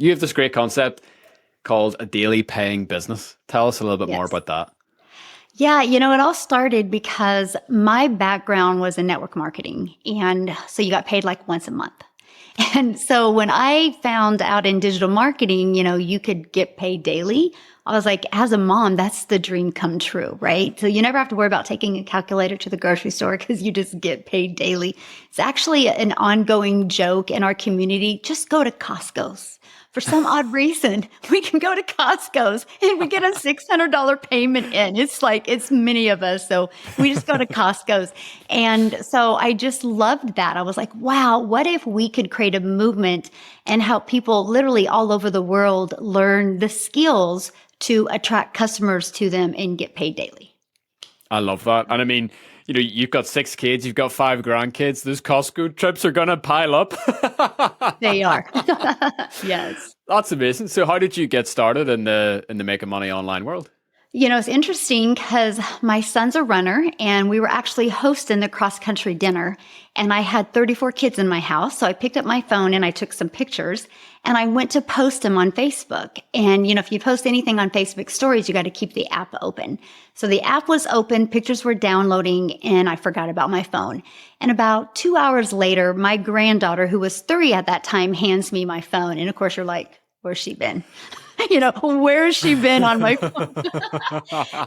You have this great concept called a daily paying business. Tell us a little bit more Yes. about that. Yeah, it all started because my background was in network marketing. And so you got paid like once a month. And so when I found out in digital marketing, you could get paid daily, I was like, as a mom, that's the dream come true, right? So you never have to worry about taking a calculator to the grocery store because you just get paid daily. It's actually an ongoing joke in our community. Just go to Costco's. For some odd reason, we can go to Costco's and we get a $600 payment in. It's many of us. So we just go to Costco's. And so I just loved that. I was like, wow, what if we could create a movement and help people literally all over the world learn the skills to attract customers to them and get paid daily? I love that. And I mean, you've got 6 kids, you've got 5 grandkids. Those Costco trips are going to pile up. They are. Yes. That's amazing. So how did you get started in the making money online world? It's interesting because my son's a runner and we were actually hosting the cross country dinner and I had 34 kids in my house. So I picked up my phone and I took some pictures and I went to post them on Facebook. And, if you post anything on Facebook stories, you got to keep the app open. So the app was open, pictures were downloading, and I forgot about my phone. And about 2 hours later, my granddaughter, who was 3 at that time, hands me my phone. And of course, you're like, where's she been? Where's she been on my phone?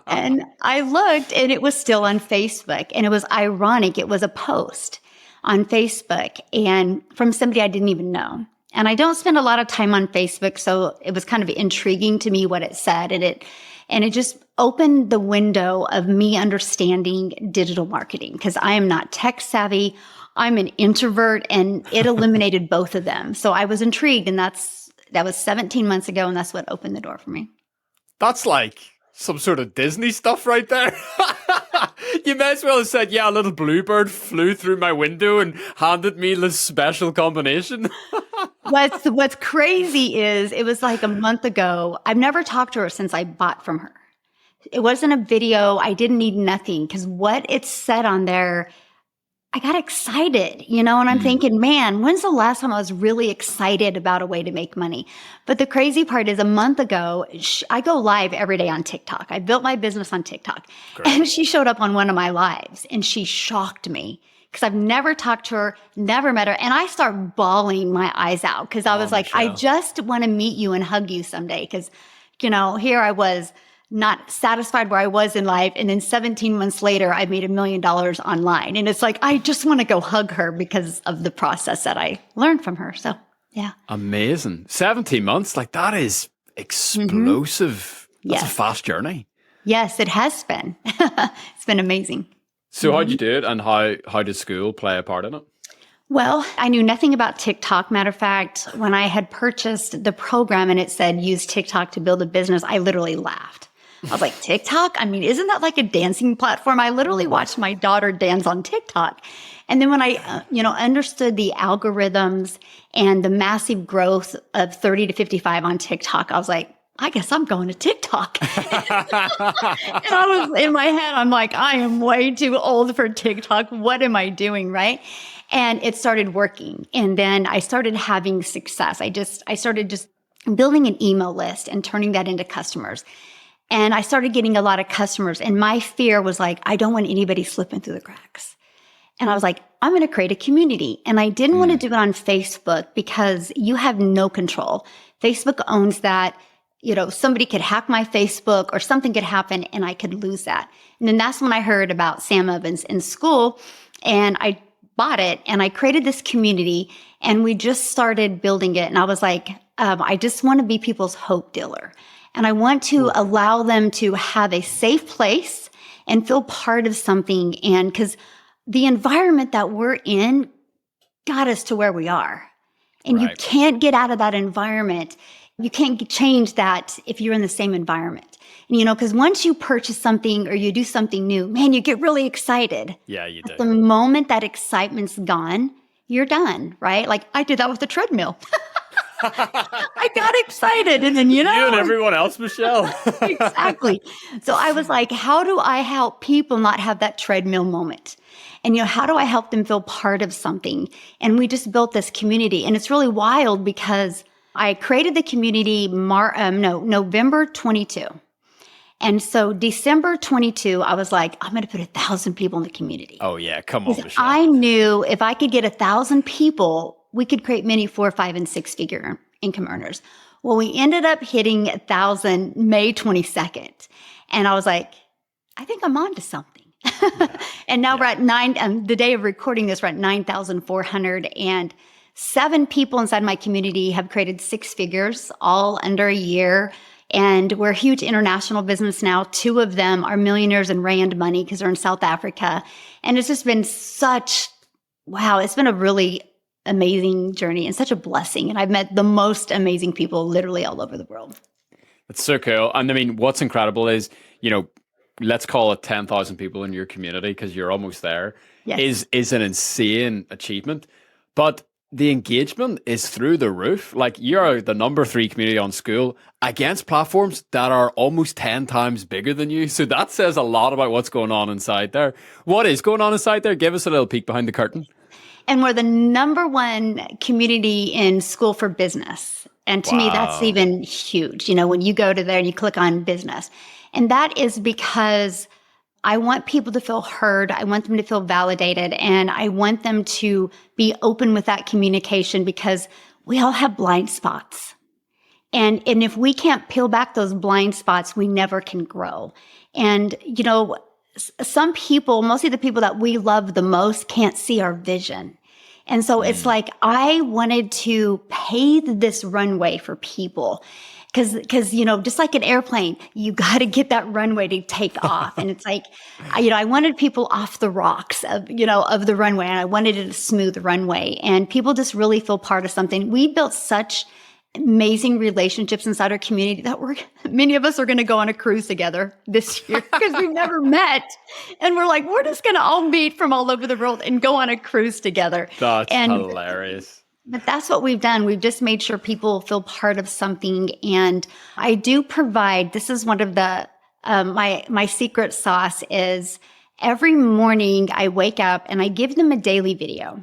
And I looked and it was still on Facebook. And it was ironic. It was a post on Facebook and from somebody I didn't even know. And I don't spend a lot of time on Facebook. So it was kind of intriguing to me what it said. And it just opened the window of me understanding digital marketing because I am not tech savvy. I'm an introvert and it eliminated both of them. So I was intrigued and that was 17 months ago, and that's what opened the door for me. That's like some sort of Disney stuff right there. You may as well have said, yeah, a little bluebird flew through my window and handed me this special combination. What's crazy is it was like a month ago. I've never talked to her since I bought from her. It wasn't a video. I didn't need nothing because what it said on there, I got excited, and I'm thinking, man, when's the last time I was really excited about a way to make money? But the crazy part is a month ago, I go live every day on TikTok. I built my business on TikTok. Great. And she showed up on one of my lives and she shocked me because I've never talked to her, never met her. And I start bawling my eyes out because I was like, Michele, I just want to meet you and hug you someday. Because, here I was not satisfied where I was in life. And then 17 months later, I made $1 million online. And it's like, I just want to go hug her because of the process that I learned from her. So, yeah. Amazing. 17 months, like that is explosive. Mm-hmm. That's a fast journey. Yes, it has been. It's been amazing. So how'd you do it and how did Skool play a part in it? Well, I knew nothing about TikTok. Matter of fact, when I had purchased the program and it said use TikTok to build a business, I literally laughed. I was like, TikTok? I mean, isn't that like a dancing platform? I literally watched my daughter dance on TikTok. And then when I, understood the algorithms and the massive growth of 30 to 55 on TikTok, I was like, I guess I'm going to TikTok. And I was in my head, I'm like, I am way too old for TikTok. What am I doing? Right. And it started working. And then I started having success. I started just building an email list and turning that into customers. And I started getting a lot of customers. And my fear was like, I don't want anybody slipping through the cracks. And I was like, I'm going to create a community. And I didn't want to do it on Facebook because you have no control. Facebook owns that. Somebody could hack my Facebook or something could happen and I could lose that. And then that's when I heard about Sam Ovens in Skool and I bought it and I created this community and we just started building it. And I was like, I just want to be people's hope dealer. And I want to allow them to have a safe place and feel part of something. And because the environment that we're in got us to where we are. And you can't get out of that environment. You can't change that if you're in the same environment. And, because once you purchase something or you do something new, man, you get really excited. Yeah, you do. But the moment that excitement's gone, you're done, right? Like I did that with the treadmill. I got excited and then, You and everyone else, Michele. Exactly. So I was like, how do I help people not have that treadmill moment? And, how do I help them feel part of something? And we just built this community and it's really wild because I created the community November 22. And so December 22, I was like, I'm going to put 1,000 people in the community. Oh, yeah. Come on, Because Michele. I knew if I could get 1,000 people, we could create many 4, 5, and 6-figure income earners. Well, we ended up hitting 1,000 May 22nd. And I was like, I think I'm on to something. And now we're at the day of recording this, we're at 9,407 people inside my community have created 6 figures, all under a year. And we're a huge international business now. 2 of them are millionaires in Rand money because they're in South Africa. And it's just been it's been a really amazing journey and such a blessing. And I've met the most amazing people literally all over the world. That's so cool. And I mean, what's incredible is, let's call it 10,000 people in your community because you're almost there. Yes. Is an insane achievement. But the engagement is through the roof. Like, you're the number 3 community on Skool against platforms that are almost 10 times bigger than you. So that says a lot about what's going on inside there. What is going on inside there? Give us a little peek behind the curtain. And we're the number 1 community in Skool for business. And to me, that's even huge. When you go to there and you click on business. And that is because I want people to feel heard. I want them to feel validated. And I want them to be open with that communication because we all have blind spots. And if we can't peel back those blind spots, we never can grow. And, some people, mostly the people that we love the most, can't see our vision. And so it's like, I wanted to pave this runway for people. Cause, just like an airplane, you got to get that runway to take off. And it's like, I wanted people off the rocks of the runway, and I wanted it a smooth runway, and people just really feel part of something. We built such amazing relationships inside our community that many of us are going to go on a cruise together this year because we've never met. And we're like, we're just going to all meet from all over the world and go on a cruise together. That's hilarious. But that's what we've done. We've just made sure people feel part of something. And I do provide, this is one of the, my secret sauce is every morning I wake up and I give them a daily video.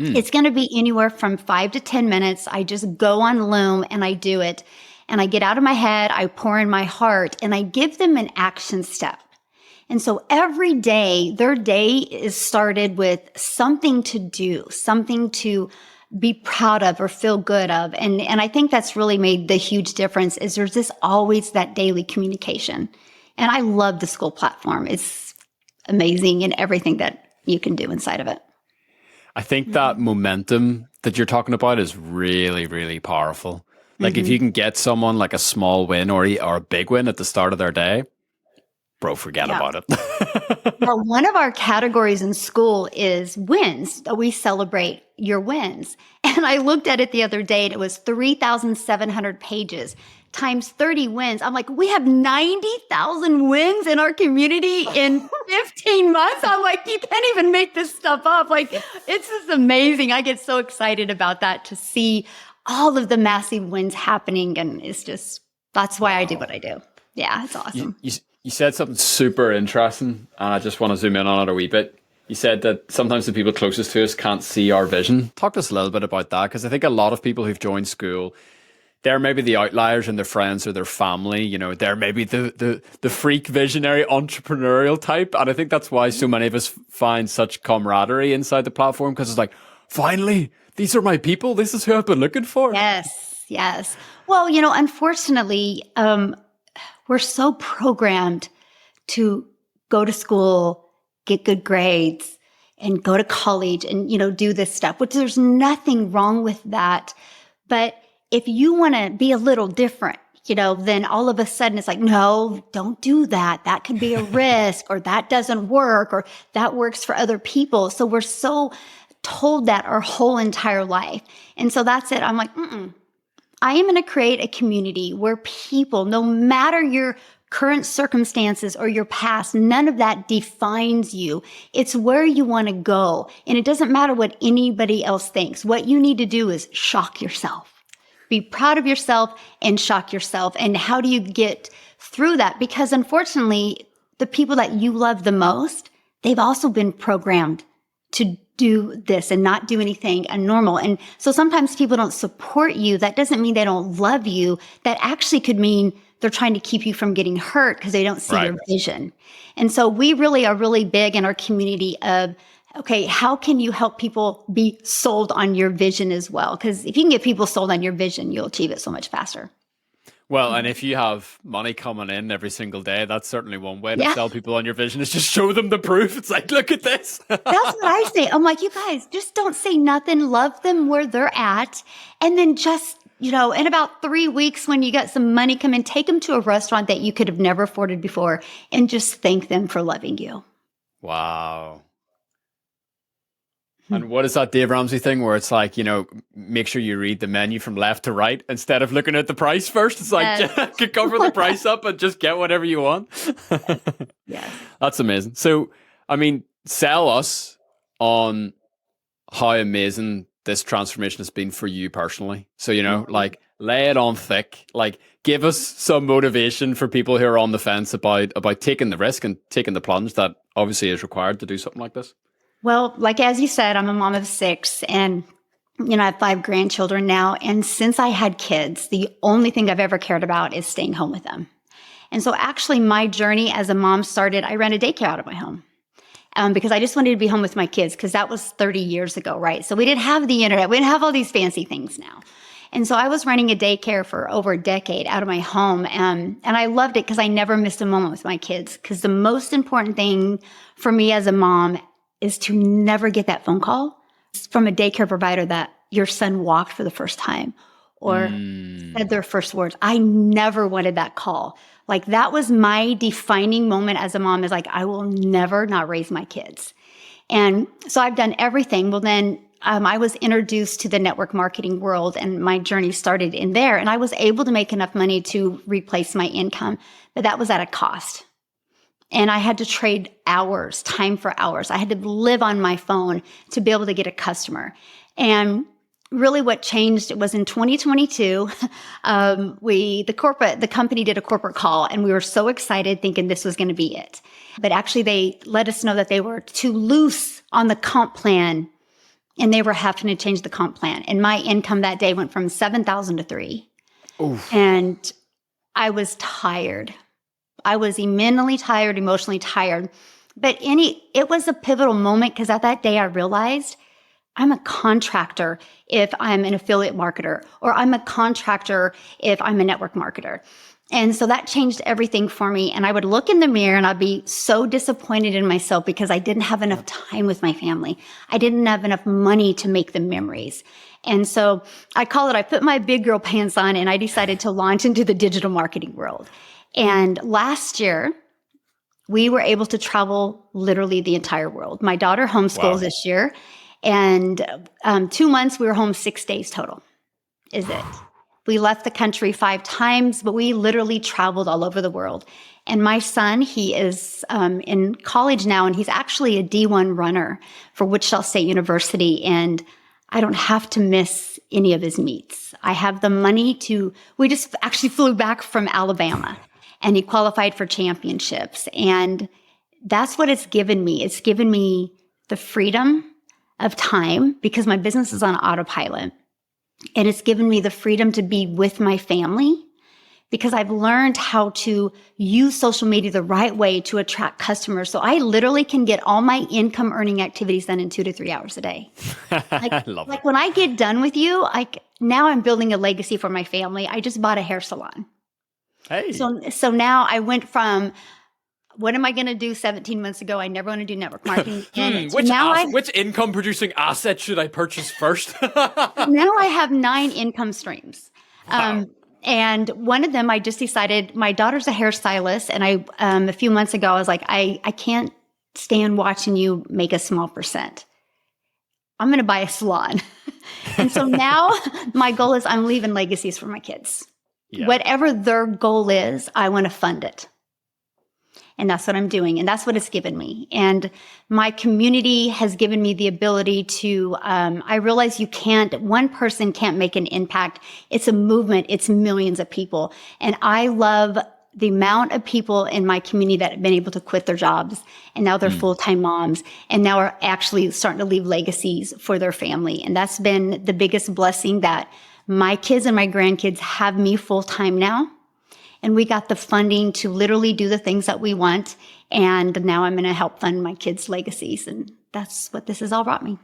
It's going to be anywhere from 5 to 10 minutes. I just go on Loom and I do it. And I get out of my head, I pour in my heart, and I give them an action step. And so every day, their day is started with something to do, something to be proud of or feel good of. And I think that's really made the huge difference is there's just always that daily communication. And I love the Skool platform. It's amazing in everything that you can do inside of it. I think that momentum that you're talking about is really, really powerful. Like if you can get someone like a small win or a big win at the start of their day, bro, forget about it. Well, one of our categories in Skool is wins. We celebrate your wins. And I looked at it the other day and it was 3,700 pages times 30 wins. I'm like, we have 90,000 wins in our community in 15 months. I'm like, you can't even make this stuff up. Like, it's just amazing. I get so excited about that to see all of the massive wins happening. And it's just, that's why I do what I do. Yeah, it's awesome. You said something super interesting, and I just want to zoom in on it a wee bit. You said that sometimes the people closest to us can't see our vision. Talk to us a little bit about that, because I think a lot of people who've joined Skool, they're maybe the outliers in their friends or their family. They're maybe the freak visionary entrepreneurial type. And I think that's why so many of us find such camaraderie inside the platform, because it's like, finally, these are my people. This is who I've been looking for. Yes. Well, unfortunately, we're so programmed to go to school, get good grades, and go to college and, do this stuff, which there's nothing wrong with that. But if you want to be a little different, then all of a sudden it's like, no, don't do that. That could be a risk, or that doesn't work, or that works for other people. So we're so told that our whole entire life. And so that's it. I'm like, I am going to create a community where people, no matter your current circumstances or your past, none of that defines you. It's where you want to go. And it doesn't matter what anybody else thinks. What you need to do is shock yourself. Be proud of yourself and shock yourself. And how do you get through that? Because unfortunately, the people that you love the most, they've also been programmed to do this and not do anything normal. And so sometimes people don't support you. That doesn't mean they don't love you. That actually could mean they're trying to keep you from getting hurt because they don't see your vision. And so we really are really big in our community of, okay, how can you help people be sold on your vision as well? Because if you can get people sold on your vision, you'll achieve it so much faster. Well, and if you have money coming in every single day, that's certainly one way to sell people on your vision, is just show them the proof. It's like, look at this. That's what I say. I'm like, you guys, just don't say nothing. Love them where they're at. And then just, in about 3 weeks, when you got some money come in, take them to a restaurant that you could have never afforded before and just thank them for loving you. Wow. And what is that Dave Ramsey thing where it's like, make sure you read the menu from left to right instead of looking at the price first? It's like, cover the price up and just get whatever you want. Yes. That's amazing. So, sell us on how amazing this transformation has been for you personally. So, like, lay it on thick, like, give us some motivation for people who are on the fence about taking the risk and taking the plunge that obviously is required to do something like this. Well, like, as you said, I'm a mom of 6 and, I have 5 grandchildren now. And since I had kids, the only thing I've ever cared about is staying home with them. And so actually my journey as a mom started, I ran a daycare out of my home because I just wanted to be home with my kids because that was 30 years ago, right? So we didn't have the internet. We didn't have all these fancy things now. And so I was running a daycare for over a decade out of my home. And I loved it because I never missed a moment with my kids. Because the most important thing for me as a mom is to never get that phone call from a daycare provider that your son walked for the first time or said their first words. I never wanted that call. Like, that was my defining moment as a mom, is like, I will never not raise my kids. And so I've done everything. Well, then I was introduced to the network marketing world and my journey started in there. And I was able to make enough money to replace my income, but that was at a cost. And I had to trade hours, time for hours. I had to live on my phone to be able to get a customer. And really what changed was in 2022, the company did a corporate call and we were so excited thinking this was going to be it. But actually they let us know that they were too loose on the comp plan and they were having to change the comp plan. And my income that day went from 7,000 to 3. Oof. And I was tired. I was mentally tired, emotionally tired. But it was a pivotal moment because at that day I realized I'm a contractor if I'm an affiliate marketer, or I'm a contractor if I'm a network marketer. And so that changed everything for me. And I would look in the mirror and I'd be so disappointed in myself because I didn't have enough time with my family. I didn't have enough money to make the memories. And so I put my big girl pants on and I decided to launch into the digital marketing world. And last year, we were able to travel literally the entire world. My daughter homeschools this year. And 2 months, we were home 6 days total, is it. We left the country 5 times, but we literally traveled all over the world. And my son, he is in college now, and he's actually a D1 runner for Wichita State University. And I don't have to miss any of his meets. I have the money we just actually flew back from Alabama. And he qualified for championships. And that's what it's given me. It's given me the freedom of time because my business is on autopilot. And it's given me the freedom to be with my family because I've learned how to use social media the right way to attract customers. So I literally can get all my income earning activities done in 2 to 3 hours a day. Like when I get done with you, now I'm building a legacy for my family. I just bought a hair salon. Hey. So now I went from, what am I going to do 17 months ago? I never want to do network marketing again. Which income producing asset should I purchase first? Now I have 9 income streams. Wow. And one of them, I just decided, my daughter's a hairstylist. And a few months ago, I was like, I can't stand watching you make a small percent. I'm going to buy a salon. And so now my goal is I'm leaving legacies for my kids. Yeah. Whatever their goal is, I want to fund it. And that's what I'm doing. And that's what it's given me. And my community has given me the ability to, I realize one person can't make an impact. It's a movement. It's millions of people. And I love the amount of people in my community that have been able to quit their jobs and now they're full-time moms and now are actually starting to leave legacies for their family. And that's been the biggest blessing, that my kids and my grandkids have me full-time now. And we got the funding to literally do the things that we want. And now I'm going to help fund my kids' legacies. And that's what this has all brought me.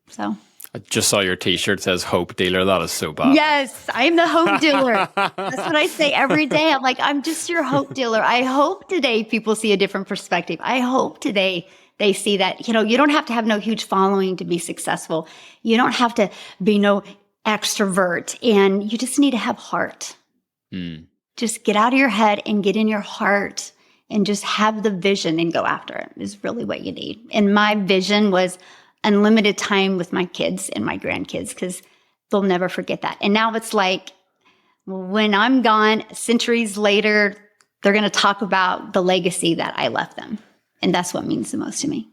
So I just saw your t-shirt says hope dealer. That is so bad. yes, I'm the hope dealer. That's what I say every day. I'm like, I'm just your hope dealer. I hope today people see a different perspective. I hope today they see that, you don't have to have no huge following to be successful. You don't have to be no extrovert, and you just need to have heart. Just get out of your head and get in your heart and just have the vision and go after it is really what you need. And my vision was unlimited time with my kids and my grandkids, because they'll never forget that. And now it's like, when I'm gone, centuries later, they're going to talk about the legacy that I left them. And that's what means the most to me.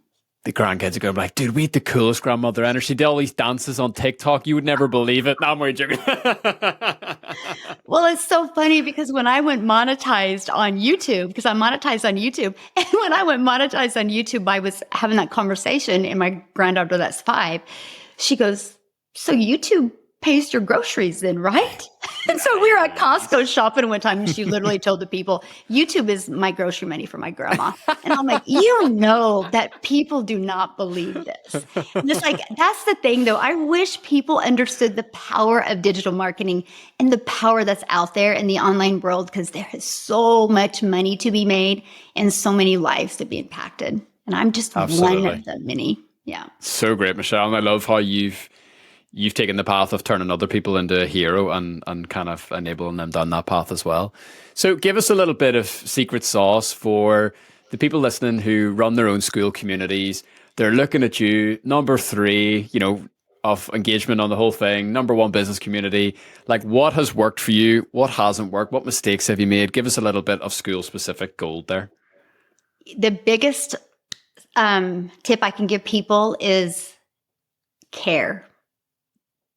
The grandkids are going to be like, dude, we had the coolest grandmother ever. She did all these dances on TikTok. You would never believe it. No, I'm really joking. Well, it's so funny because when I went monetized on YouTube, because I'm monetized on YouTube, and when I went monetized on YouTube, I was having that conversation, and my granddaughter, that's 5, she goes, so YouTube pays your groceries then, right? And so we were at Costco shopping one time, and she literally told the people, YouTube is my grocery money for my grandma. And I'm like, you know that people do not believe this. And it's like, that's the thing though. I wish people understood the power of digital marketing and the power that's out there in the online world, because there is so much money to be made and so many lives to be impacted. And I'm just one of the many. Yeah. So great, Michele. And I love how you've taken the path of turning other people into a hero and kind of enabling them down that path as well. So give us a little bit of secret sauce for the people listening who run their own Skool communities. They're looking at you, number 3, of engagement on the whole thing, number 1 business community. Like, what has worked for you? What hasn't worked? What mistakes have you made? Give us a little bit of Skool specific gold there. The biggest tip I can give people is care.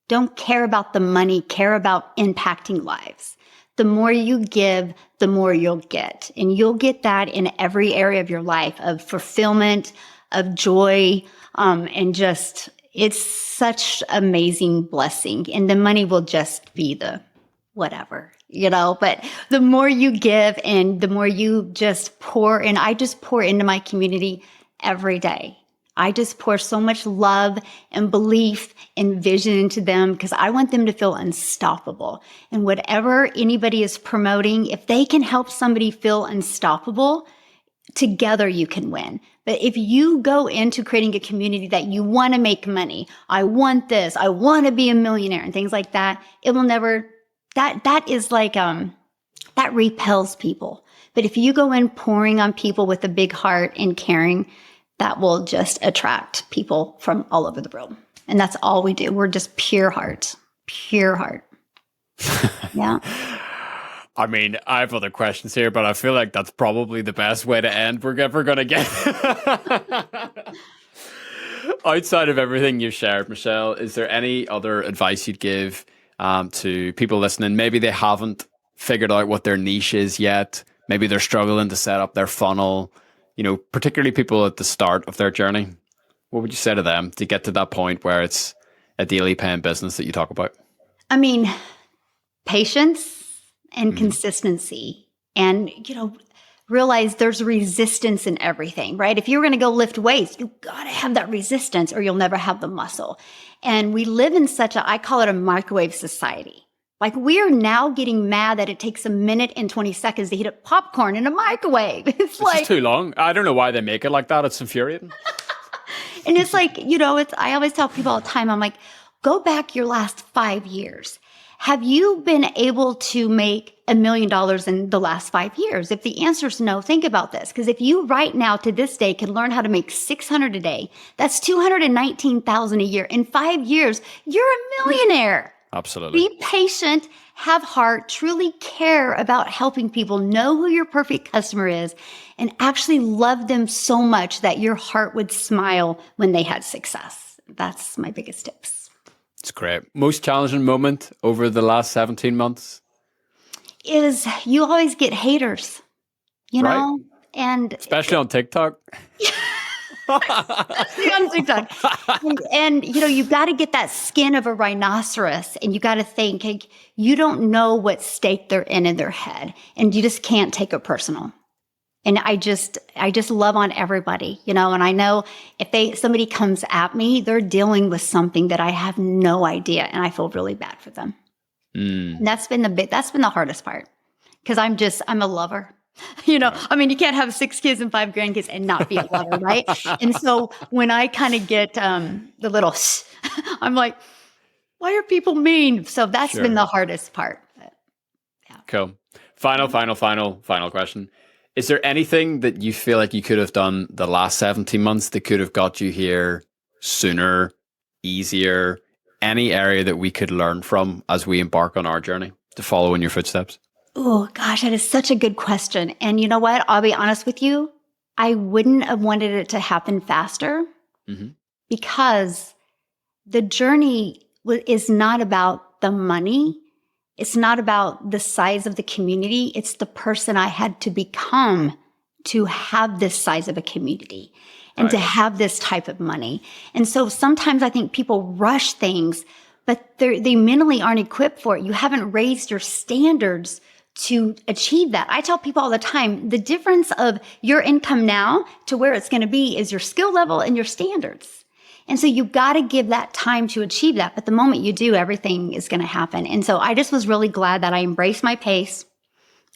Don't care about the money, care about impacting lives. The more you give, the more you'll get. And you'll get that in every area of your life, of fulfillment, of joy, and just, it's such amazing blessing. And the money will just be the whatever, but the more you give and the more you just pour, and I just pour into my community every day. I just pour so much love and belief and vision into them, because I want them to feel unstoppable. And whatever anybody is promoting, if they can help somebody feel unstoppable, together you can win. But if you go into creating a community that you want to make money, I want this, I want to be a millionaire and things like that, it will never, that is like, that repels people. But if you go in pouring on people with a big heart and caring, that will just attract people from all over the world. And that's all we do. We're just pure heart. Yeah. I mean, I have other questions here, but I feel like that's probably the best way to end we're ever going to get. Outside of everything you've shared, Michele, is there any other advice you'd give to people listening? Maybe they haven't figured out what their niche is yet. Maybe they're struggling to set up their funnel. Particularly people at the start of their journey. What would you say to them to get to that point where it's a daily paying business that you talk about? I mean, patience and consistency, and, realize there's resistance in everything, right? If you're going to go lift weights, you got to have that resistance or you'll never have the muscle. And we live in I call it a microwave society. Like, we are now getting mad that it takes 1 minute and 20 seconds to heat up popcorn in a microwave. It's like too long. I don't know why they make it like that. It's infuriating. And it's like, I always tell people all the time, I'm like, go back your last 5 years. Have you been able to make $1 million in the last 5 years? If the answer is no, think about this. Because if you right now to this day can learn how to make $600 a day, that's $219,000 a year. In 5 years, you're a millionaire. Absolutely. Be patient, have heart, truly care about helping people, know who your perfect customer is, and actually love them so much that your heart would smile when they had success. That's my biggest tips. It's great. Most challenging moment over the last 17 months? is you always get haters, you Right. know, and Especially on TikTok. especially on TikTok. And you got to get that skin of a rhinoceros, and you got to think, like, you don't know what state they're in their head, and you just can't take it personal. And I just love on everybody, and I know if somebody comes at me, they're dealing with something that I have no idea, and I feel really bad for them. And that's been the hardest part, because I'm a lover. You can't have 6 kids and 5 grandkids and not be a lover, right? And so when I kind of get the little, I'm like, why are people mean? So that's been the hardest part. But, yeah. Cool. Final question. Is there anything that you feel like you could have done the last 17 months that could have got you here sooner, easier? Any area that we could learn from as we embark on our journey to follow in your footsteps? Oh, gosh, that is such a good question. And you know what? I'll be honest with you. I wouldn't have wanted it to happen faster because the journey is not about the money. It's not about the size of the community. It's the person I had to become to have this size of a community and to have this type of money. And so sometimes I think people rush things, but they mentally aren't equipped for it. You haven't raised your standards to achieve that. I tell people all the time, the difference of your income now to where it's going to be is your skill level and your standards. And so you got to give that time to achieve that. But the moment you do, everything is going to happen. And so I just was really glad that I embraced my pace.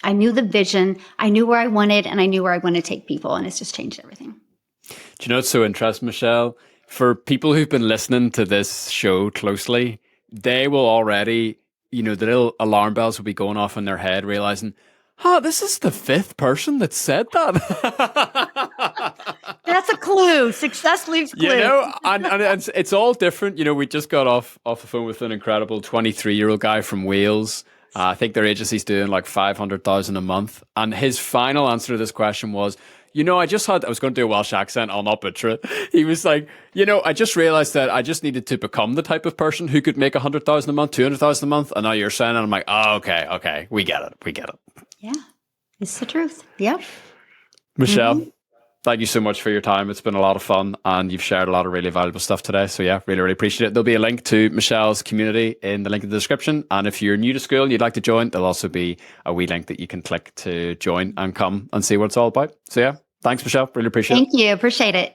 I knew the vision. I knew where I wanted, and I knew where I wanted to take people. And it's just changed everything. Do you know what's so interesting, Michele? For people who've been listening to this show closely, they will already, the little alarm bells will be going off in their head, realizing, this is the 5th person that said that. That's a clue. Success leaves clues. And it's all different. We just got off the phone with an incredible 23-year-old guy from Wales. I think their agency's doing like 500,000 a month. And his final answer to this question was, I was going to do a Welsh accent, I'll not butcher it. He was like, I just realized that I just needed to become the type of person who could make 100,000 a month, 200,000 a month. And now you're saying, and I'm like, oh, okay. We get it. Yeah, it's the truth. Yeah. Michele, thank you so much for your time. It's been a lot of fun, and you've shared a lot of really valuable stuff today. So yeah, really, really appreciate it. There'll be a link to Michele's community in the link in the description. And if you're new to Skool and you'd like to join, there'll also be a wee link that you can click to join and come and see what it's all about. So yeah, thanks, Michele. Really appreciate it. Thank you. Appreciate it.